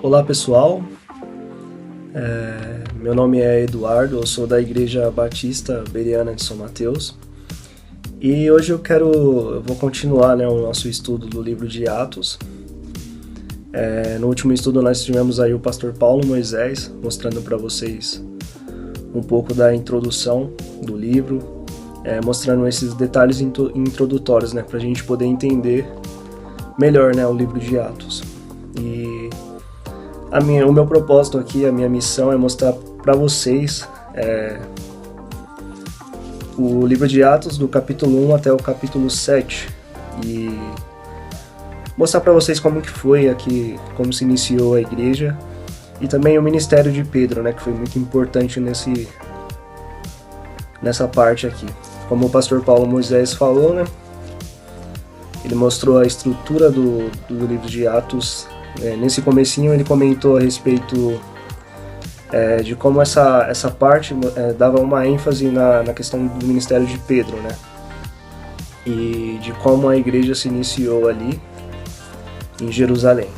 Olá pessoal, meu nome é Eduardo, eu sou da Igreja Batista Bereana de São Mateus e hoje eu vou continuar o nosso estudo do livro de Atos. No último estudo nós tivemos aí o pastor Paulo Moisés mostrando para vocês um pouco da introdução do livro, mostrando esses detalhes introdutórios, para a gente poder entender melhor o livro de Atos. E o meu propósito aqui, a minha missão é mostrar para vocês o livro de Atos do capítulo 1 até o capítulo 7 e mostrar para vocês como que foi aqui, como se iniciou a igreja e também o ministério de Pedro, que foi muito importante nessa parte aqui. Como o pastor Paulo Moisés falou, ele mostrou a estrutura do livro de Atos. Nesse comecinho ele comentou a respeito de como essa parte dava uma ênfase na questão do ministério de Pedro, e de como a igreja se iniciou ali em Jerusalém.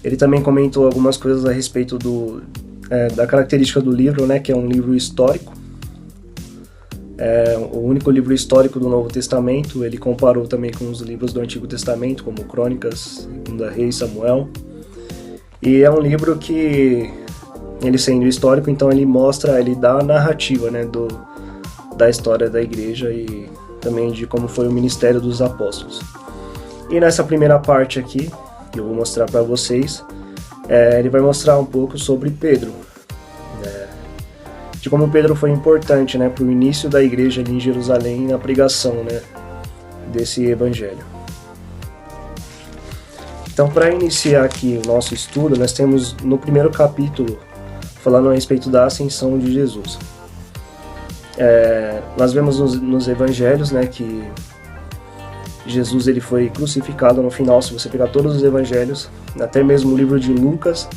Ele também comentou algumas coisas a respeito da característica do livro, que é um livro histórico. O único livro histórico do Novo Testamento. Ele comparou também com os livros do Antigo Testamento, como Crônicas, 2 Reis, Samuel. E é um livro que, ele sendo histórico, então ele dá a narrativa da história da igreja e também de como foi o ministério dos apóstolos. E nessa primeira parte aqui, que eu vou mostrar para vocês, ele vai mostrar um pouco sobre Pedro, de como Pedro foi importante para o início da igreja ali em Jerusalém, na pregação desse evangelho. Então, para iniciar aqui o nosso estudo, nós temos no primeiro capítulo falando a respeito da ascensão de Jesus. Nós vemos nos evangelhos que Jesus ele foi crucificado no final. Se você pegar todos os evangelhos, até mesmo o livro de Lucas,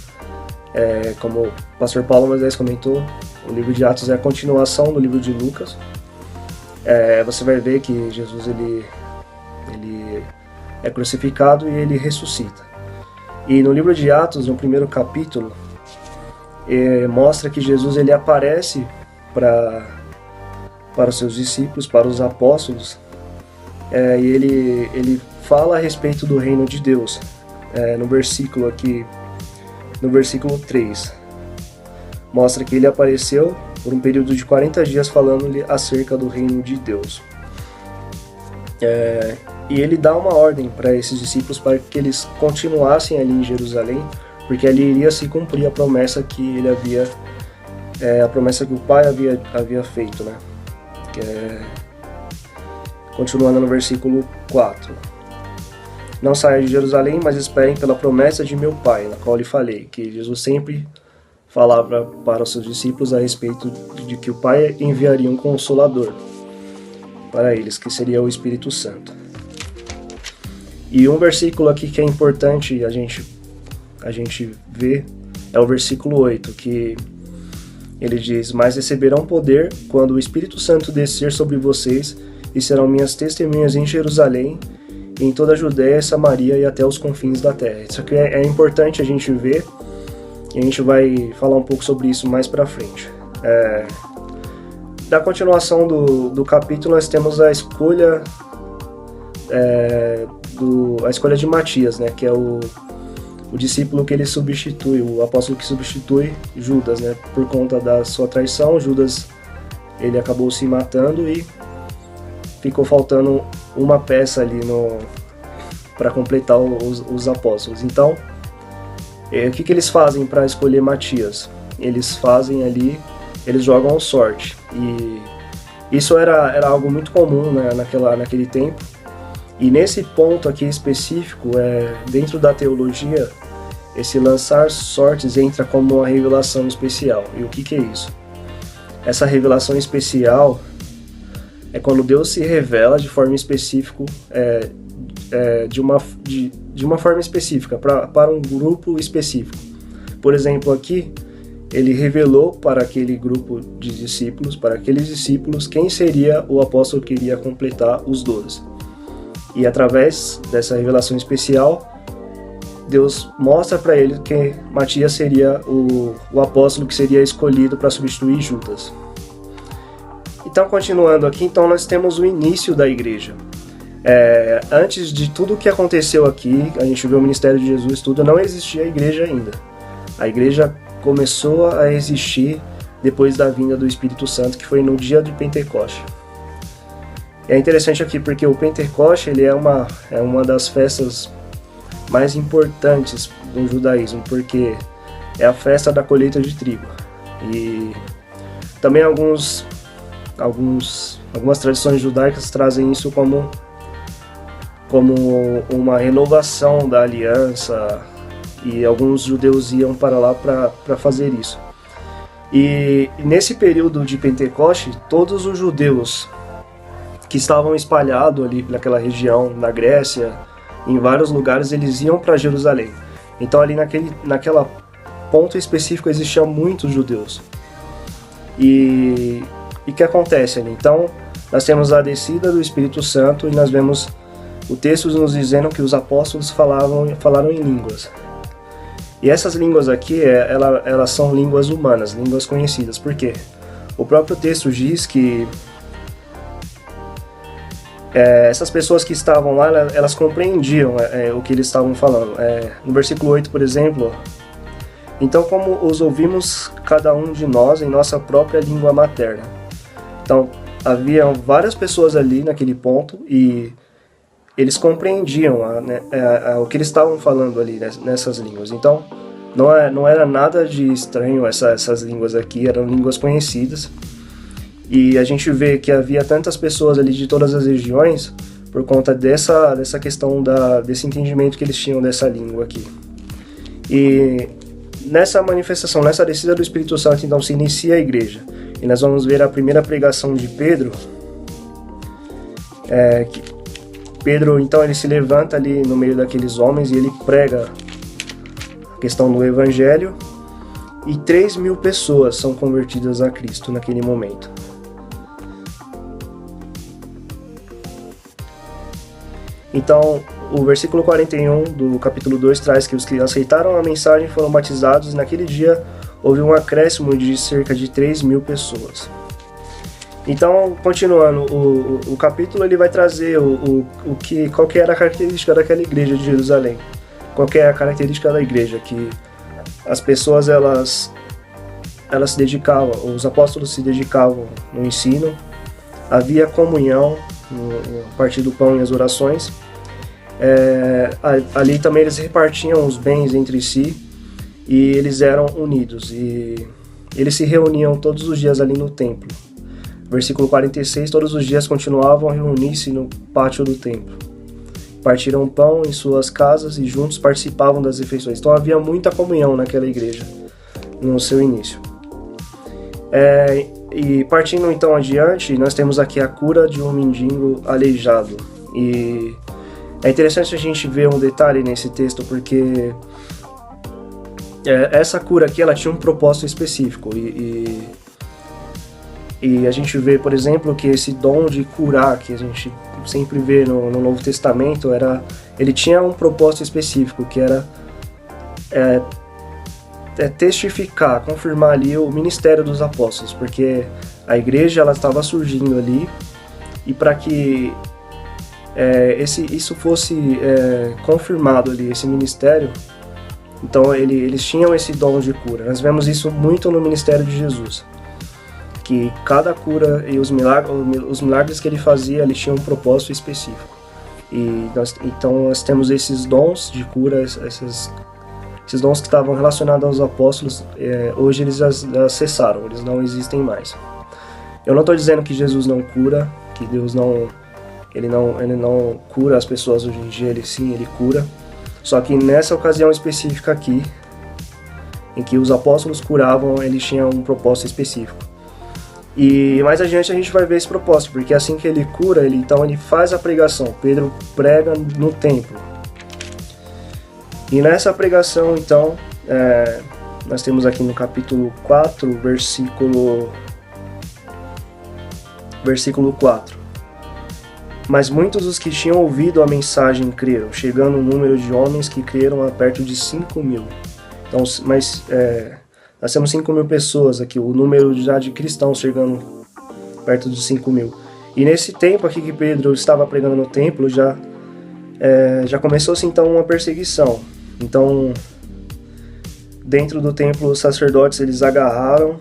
como o pastor Paulo Moisés comentou, o livro de Atos é a continuação do livro de Lucas. Você vai ver que Jesus ele é crucificado e ele ressuscita. E no livro de Atos, no primeiro capítulo, mostra que Jesus ele aparece para os seus discípulos, para os apóstolos, e ele fala a respeito do reino de Deus. No versículo 3, mostra que ele apareceu por um período de 40 dias falando-lhe acerca do reino de Deus. E ele dá uma ordem para esses discípulos para que eles continuassem ali em Jerusalém, porque ali iria se cumprir a promessa que ele havia, a promessa que o Pai havia feito, Continuando no versículo 4. Não saiam de Jerusalém, mas esperem pela promessa de meu Pai, na qual lhe falei, que Jesus sempre falava para os seus discípulos a respeito de que o Pai enviaria um Consolador para eles, que seria o Espírito Santo. E um versículo aqui que é importante a gente ver é o versículo 8, que ele diz: mas receberão poder quando o Espírito Santo descer sobre vocês, e serão minhas testemunhas em Jerusalém, em toda a Judéia, Samaria e até os confins da terra. Isso aqui é importante a gente ver, e a gente vai falar um pouco sobre isso mais pra frente. Da continuação do capítulo, nós temos a escolha de Matias, que é o discípulo que ele substitui, o apóstolo que substitui Judas, por conta da sua traição. Judas ele acabou se matando e ficou faltando uma peça ali para completar os apóstolos. Então, o que eles fazem para escolher Matias? Eles jogam sorte. E isso era algo muito comum naquele tempo. E nesse ponto aqui específico, dentro da teologia, esse lançar sortes entra como uma revelação especial. E o que é isso? Essa revelação especial é quando Deus se revela de forma específica, de uma forma específica, para um grupo específico. Por exemplo, aqui, ele revelou para aquele grupo de discípulos, para aqueles discípulos, quem seria o apóstolo que iria completar os 12. E através dessa revelação especial, Deus mostra para ele que Matias seria o apóstolo que seria escolhido para substituir Judas. Então, continuando aqui, então nós temos o início da igreja. Antes de tudo o que aconteceu aqui, a gente viu o ministério de Jesus, tudo, não existia a igreja ainda. A igreja começou a existir depois da vinda do Espírito Santo, que foi no dia de Pentecoste. É interessante aqui porque o Pentecoste ele é uma das festas mais importantes do judaísmo, porque é a festa da colheita de trigo. E também algumas tradições judaicas trazem isso como uma renovação da aliança, e alguns judeus iam para lá para fazer isso. E nesse período de Pentecoste, todos os judeus que estavam espalhados ali naquela região, na Grécia, em vários lugares, eles iam para Jerusalém. Então ali naquela ponto específico existiam muitos judeus. E o que acontece ali? Então nós temos a descida do Espírito Santo e nós vemos o texto nos dizendo que os apóstolos falaram em línguas. E essas línguas aqui, elas são línguas humanas, línguas conhecidas. Por quê? O próprio texto diz que essas pessoas que estavam lá, elas compreendiam o que eles estavam falando. No versículo 8, por exemplo, então como os ouvimos cada um de nós em nossa própria língua materna. Então, havia várias pessoas ali naquele ponto e eles compreendiam o que eles estavam falando ali nessas línguas. Então, não era nada de estranho essas línguas aqui, eram línguas conhecidas. E a gente vê que havia tantas pessoas ali de todas as regiões por conta dessa questão desse entendimento que eles tinham dessa língua aqui. E nessa manifestação, nessa descida do Espírito Santo, então se inicia a igreja. E nós vamos ver a primeira pregação de Pedro. Pedro, então, ele se levanta ali no meio daqueles homens e ele prega a questão do Evangelho. E 3.000 pessoas são convertidas a Cristo naquele momento. Então, o versículo 41 do capítulo 2 traz que os que aceitaram a mensagem foram batizados e naquele dia houve um acréscimo de cerca de 3.000 pessoas. Então, continuando, o capítulo ele vai trazer qual que era a característica daquela igreja de Jerusalém. Qual que é a característica da igreja? Que as pessoas elas se dedicavam, os apóstolos se dedicavam no ensino, havia comunhão, a partir do pão e as orações. Ali também eles repartiam os bens entre si e eles eram unidos e eles se reuniam todos os dias ali no templo. Versículo 46, todos os dias continuavam a reunir-se no pátio do templo. Partiram pão em suas casas e juntos participavam das refeições. Então havia muita comunhão naquela igreja no seu início. E partindo então adiante, nós temos aqui a cura de um mendigo aleijado. E é interessante a gente ver um detalhe nesse texto, porque essa cura aqui ela tinha um propósito específico. E a gente vê, por exemplo, que esse dom de curar, que a gente sempre vê no Novo Testamento, ele tinha um propósito específico, que era testificar, confirmar ali o ministério dos apóstolos, porque a igreja ela estava surgindo ali, e para que isso fosse confirmado ali, esse ministério, então eles tinham esse dom de cura. Nós vemos isso muito no ministério de Jesus, que cada cura e os milagres que ele fazia, ele tinha um propósito específico. E então nós temos esses dons de cura, esses dons que estavam relacionados aos apóstolos, hoje eles já cessaram, eles não existem mais. Eu não estou dizendo que Jesus não cura, que Deus ele não cura as pessoas hoje em dia, ele cura. Só que nessa ocasião específica aqui, em que os apóstolos curavam, eles tinham um propósito específico. E mais adiante a gente vai ver esse propósito, porque assim que ele cura, então ele faz a pregação. Pedro prega no templo. E nessa pregação, então, nós temos aqui no capítulo 4, versículo 4. Mas muitos dos que tinham ouvido a mensagem creram, chegando o número de homens que creram a perto de 5.000. Então, nós temos 5.000 pessoas aqui, o número já de cristãos chegando perto de 5.000. E nesse tempo aqui que Pedro estava pregando no templo, já começou-se então uma perseguição. Então, dentro do templo, os sacerdotes eles agarraram,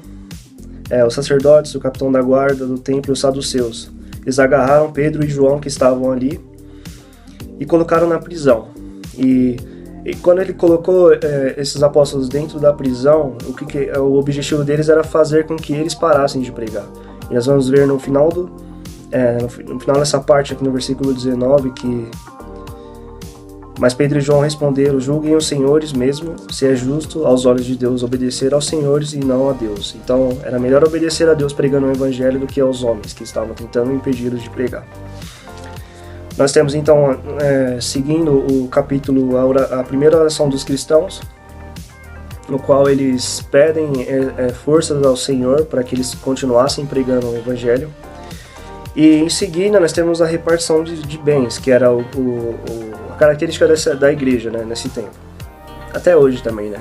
os sacerdotes, o capitão da guarda do templo e os saduceus. Eles agarraram Pedro e João que estavam ali e colocaram na prisão. E quando ele colocou esses apóstolos dentro da prisão, o objetivo deles era fazer com que eles parassem de pregar. E nós vamos ver no final dessa parte aqui no versículo 19 que: mas Pedro e João responderam: julguem os senhores mesmo, se é justo aos olhos de Deus obedecer aos senhores e não a Deus. Então era melhor obedecer a Deus pregando o evangelho do que aos homens que estavam tentando impedi-los de pregar. Nós temos então, seguindo o capítulo, a primeira oração dos cristãos, no qual eles pedem forças ao Senhor para que eles continuassem pregando o evangelho. E em seguida nós temos a repartição de bens, que era a característica da igreja, né, nesse tempo. Até hoje também, né?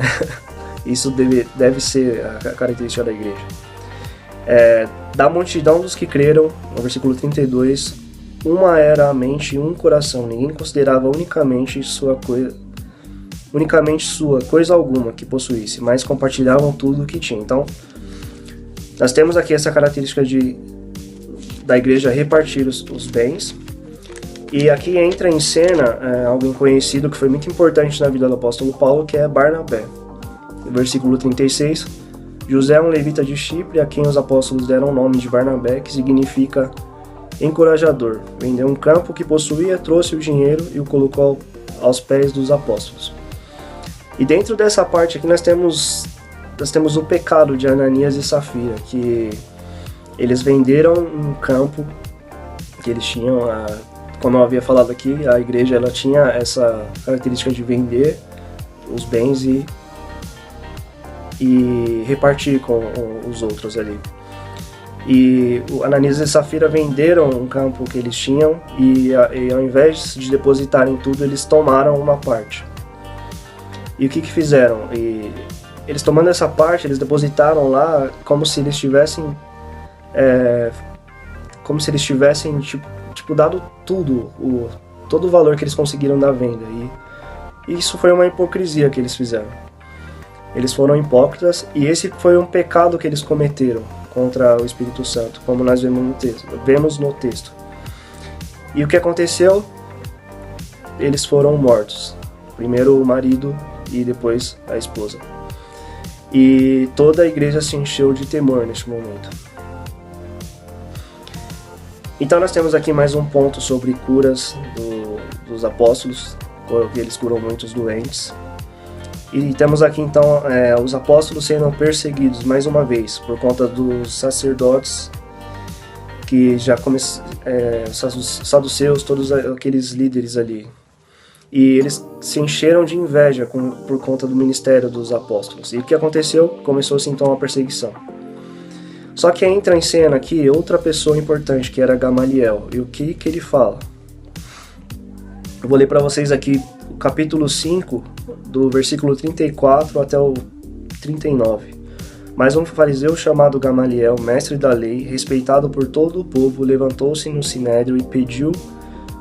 Isso deve ser a característica da igreja. Da multidão dos que creram, no versículo 32, uma era a mente e um coração. Ninguém considerava unicamente sua coisa alguma que possuísse, mas compartilhavam tudo o que tinha. Então, nós temos aqui essa característica da igreja repartir os bens. E aqui entra em cena alguém conhecido que foi muito importante na vida do apóstolo Paulo, que é Barnabé. No versículo 36, José é um levita de Chipre, a quem os apóstolos deram o nome de Barnabé, que significa encorajador. Vendeu um campo que possuía, trouxe o dinheiro e o colocou aos pés dos apóstolos. E dentro dessa parte aqui nós temos o pecado de Ananias e Safira, que eles venderam um campo que eles tinham. Como eu havia falado aqui, a igreja ela tinha essa característica de vender os bens e repartir com os outros ali. E o Ananias e Safira venderam um campo que eles tinham e ao invés de depositarem tudo, eles tomaram uma parte. E o que fizeram? Eles tomando essa parte, eles depositaram lá como se eles tivessem dado tudo, todo o valor que eles conseguiram da venda. E isso foi uma hipocrisia que eles fizeram. Eles foram hipócritas e esse foi um pecado que eles cometeram contra o Espírito Santo, como nós vemos no texto. E o que aconteceu? Eles foram mortos. Primeiro o marido e depois a esposa. E toda a igreja se encheu de temor neste momento. Então nós temos aqui mais um ponto sobre curas dos apóstolos, que eles curam muitos doentes. E temos aqui então os apóstolos sendo perseguidos mais uma vez por conta dos sacerdotes, que já saduceus, todos aqueles líderes ali. E eles se encheram de inveja por conta do ministério dos apóstolos. E o que aconteceu? Começou-se então a perseguição. Só que entra em cena aqui outra pessoa importante, que era Gamaliel. E o que ele fala? Eu vou ler para vocês aqui o capítulo 5, do versículo 34 até o 39. Mas um fariseu chamado Gamaliel, mestre da lei, respeitado por todo o povo, levantou-se no sinédrio e pediu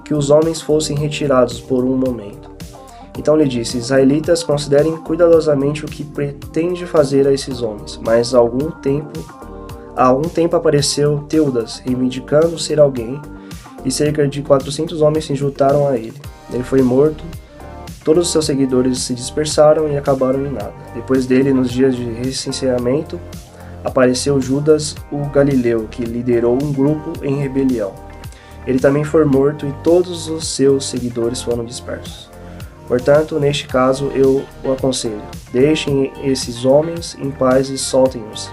que os homens fossem retirados por um momento. Então lhe disse: Israelitas, considerem cuidadosamente o que pretende fazer a esses homens. Mas há algum tempo apareceu Teudas, reivindicando ser alguém, e cerca de 400 homens se juntaram a ele. Ele foi morto, todos os seus seguidores se dispersaram e acabaram em nada. Depois dele, nos dias de recenseamento, apareceu Judas o Galileu, que liderou um grupo em rebelião. Ele também foi morto e todos os seus seguidores foram dispersos. Portanto, neste caso, eu o aconselho: deixem esses homens em paz e soltem-nos.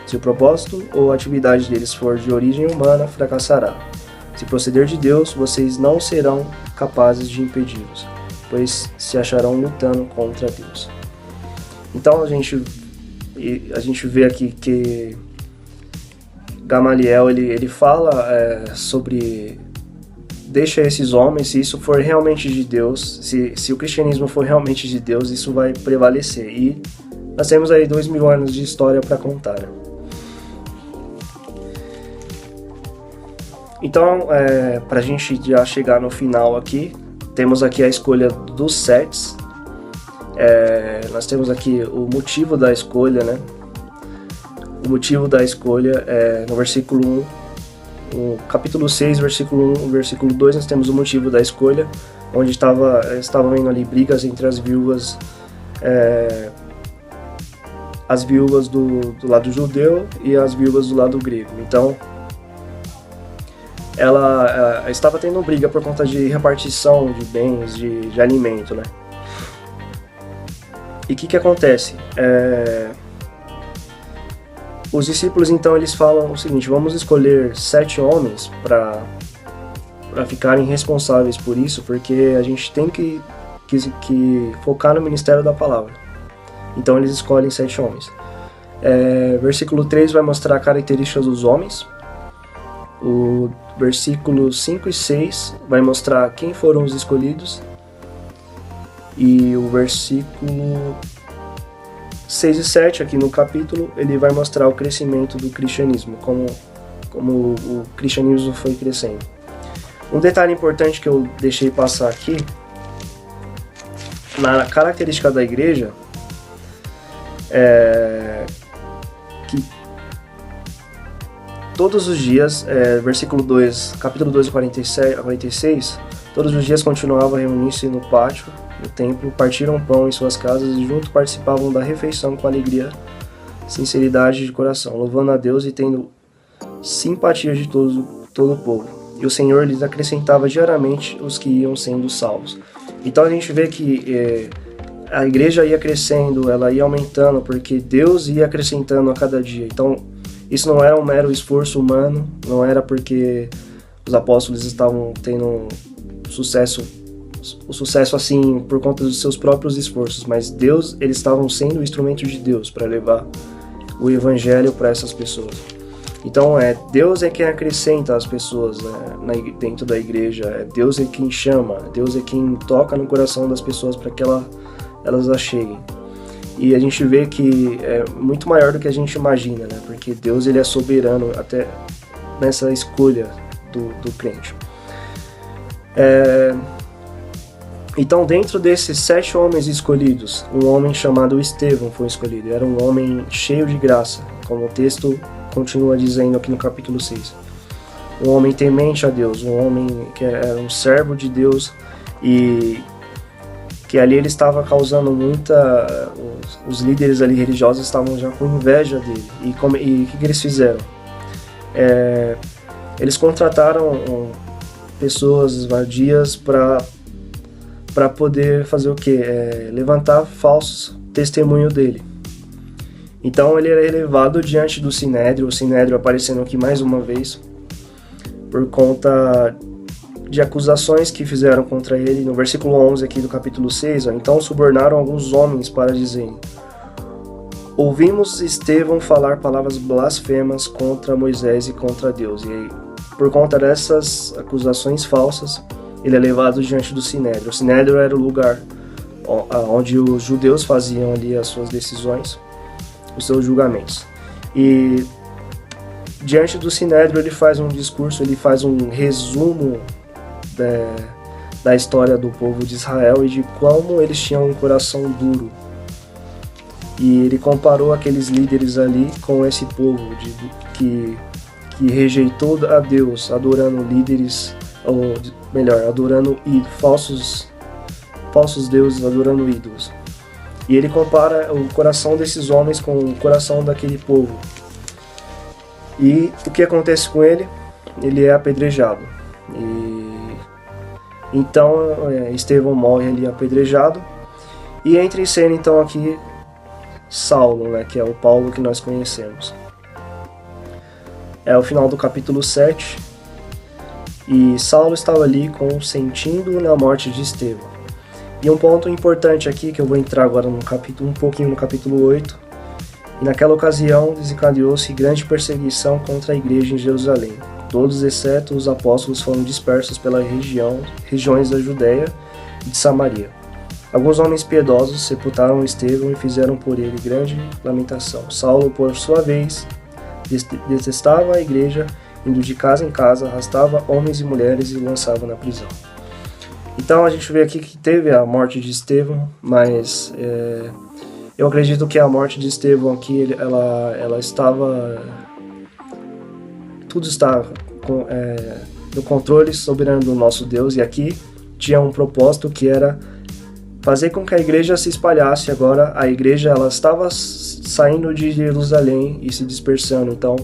Se o propósito ou a atividade deles for de origem humana, fracassará. Se proceder de Deus, vocês não serão capazes de impedi-los, pois se acharão lutando contra Deus. Então a gente vê aqui que Gamaliel ele fala sobre deixa esses homens, se isso for realmente de Deus, se o cristianismo for realmente de Deus, isso vai prevalecer. E nós temos aí 2000 anos de história para contar. Então, para a gente já chegar no final aqui, temos aqui a escolha dos sets. Nós temos aqui o motivo da escolha, né? O motivo da escolha é no versículo 1, no capítulo 6, versículo 1, versículo 2, nós temos o motivo da escolha, onde estavam indo ali brigas entre as viúvas do lado judeu e as viúvas do lado grego. Então, ela estava tendo briga por conta de repartição de bens, de alimento, né? E o que acontece? Os discípulos, então, eles falam o seguinte: vamos escolher 7 homens para ficarem responsáveis por isso, porque a gente tem que focar no ministério da palavra. Então eles escolhem 7 homens. Versículo 3 vai mostrar características dos homens. O versículo 5 e 6 vai mostrar quem foram os escolhidos. E o versículo 6 e 7 aqui no capítulo, ele vai mostrar o crescimento do cristianismo, como o cristianismo foi crescendo. Um detalhe importante que eu deixei passar aqui, na característica da igreja, que todos os dias, versículo 2, capítulo 2, 47 a 46, todos os dias continuavam a reunir-se no pátio do templo, partiram pão em suas casas e junto participavam da refeição com alegria, sinceridade de coração, louvando a Deus e tendo simpatia de todo o povo. E o Senhor lhes acrescentava diariamente os que iam sendo salvos. Então a gente vê que a igreja ia crescendo, ela ia aumentando, porque Deus ia acrescentando a cada dia. Então isso não era um mero esforço humano, não era porque os apóstolos estavam tendo o sucesso assim por conta dos seus próprios esforços, mas eles estavam sendo o instrumento de Deus para levar o evangelho para essas pessoas. Então Deus é quem acrescenta as pessoas, né, dentro da igreja, Deus é quem chama, Deus é quem toca no coração das pessoas para que elas a cheguem. E a gente vê que é muito maior do que a gente imagina, né? Porque Deus ele é soberano até nessa escolha do crente. Então, dentro desses 7 homens escolhidos, um homem chamado Estevão foi escolhido. Era um homem cheio de graça, como o texto continua dizendo aqui no capítulo 6. Um homem temente a Deus, um homem que era um servo de Deus e que ali ele estava causando os líderes ali religiosos estavam já com inveja dele. E o que eles fizeram? Eles contrataram pessoas vadias para poder fazer o quê? Levantar falsos testemunho dele. Então ele era levado diante do Sinédrio, o Sinédrio aparecendo aqui mais uma vez, por conta de acusações que fizeram contra ele. No versículo 11 aqui do capítulo 6, então subornaram alguns homens para dizerem: ouvimos Estevão falar palavras blasfemas contra Moisés e contra Deus. E aí, por conta dessas acusações falsas, ele é levado diante do Sinédrio. O Sinédrio era o lugar onde os judeus faziam ali as suas decisões, os seus julgamentos. E diante do Sinédrio ele faz um discurso, ele faz um resumo da história do povo de Israel e de como eles tinham um coração duro. E ele comparou aqueles líderes ali com esse povo que rejeitou a Deus, adorando líderes, ou melhor, adorando falsos deuses, adorando ídolos. E ele compara o coração desses homens com o coração daquele povo. E o que acontece com ele? Ele é apedrejado. Então Estevão morre ali apedrejado. E entra em cena então aqui Saulo, né, que é o Paulo que nós conhecemos. É o final do capítulo 7. E Saulo estava ali consentindo na morte de Estevão. E um ponto importante aqui, que eu vou entrar agora um pouquinho no capítulo 8. E naquela ocasião desencadeou-se grande perseguição contra a igreja em Jerusalém. Todos, exceto os apóstolos, foram dispersos pelas regiões da Judéia e de Samaria. Alguns homens piedosos sepultaram Estevão e fizeram por ele grande lamentação. Saulo, por sua vez, detestava a igreja, indo de casa em casa, arrastava homens e mulheres e lançava na prisão. Então a gente vê aqui que teve a morte de Estevão, mas eu acredito que a morte de Estevão aqui, ela estava... Tudo está no controle soberano do nosso Deus, e aqui tinha um propósito que era fazer com que a igreja se espalhasse. Agora a igreja ela estava saindo de Jerusalém e se dispersando então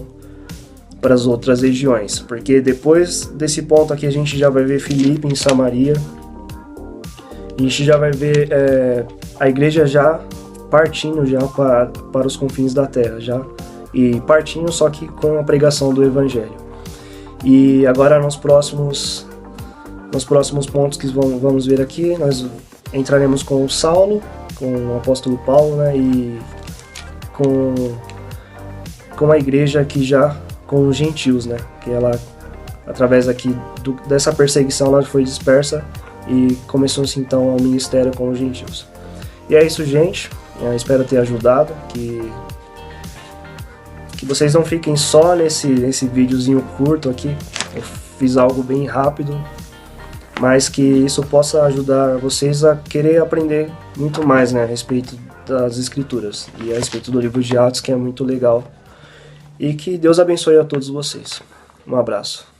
para as outras regiões, porque depois desse ponto aqui a gente já vai ver Filipe em Samaria, a gente já vai ver a igreja já partindo já para os confins da terra, já, e partindo só que com a pregação do evangelho. E agora nos próximos pontos que vamos ver aqui, nós entraremos com o Saulo, com o apóstolo Paulo, né, e com a igreja aqui já com os gentios, né, que ela, através aqui dessa perseguição, ela foi dispersa e começou-se então o ministério com os gentios. E é isso, gente. Eu espero ter ajudado, que vocês não fiquem só nesse videozinho curto aqui. Eu fiz algo bem rápido, mas que isso possa ajudar vocês a querer aprender muito mais, né, a respeito das Escrituras e a respeito do livro de Atos, que é muito legal. E que Deus abençoe a todos vocês. Um abraço.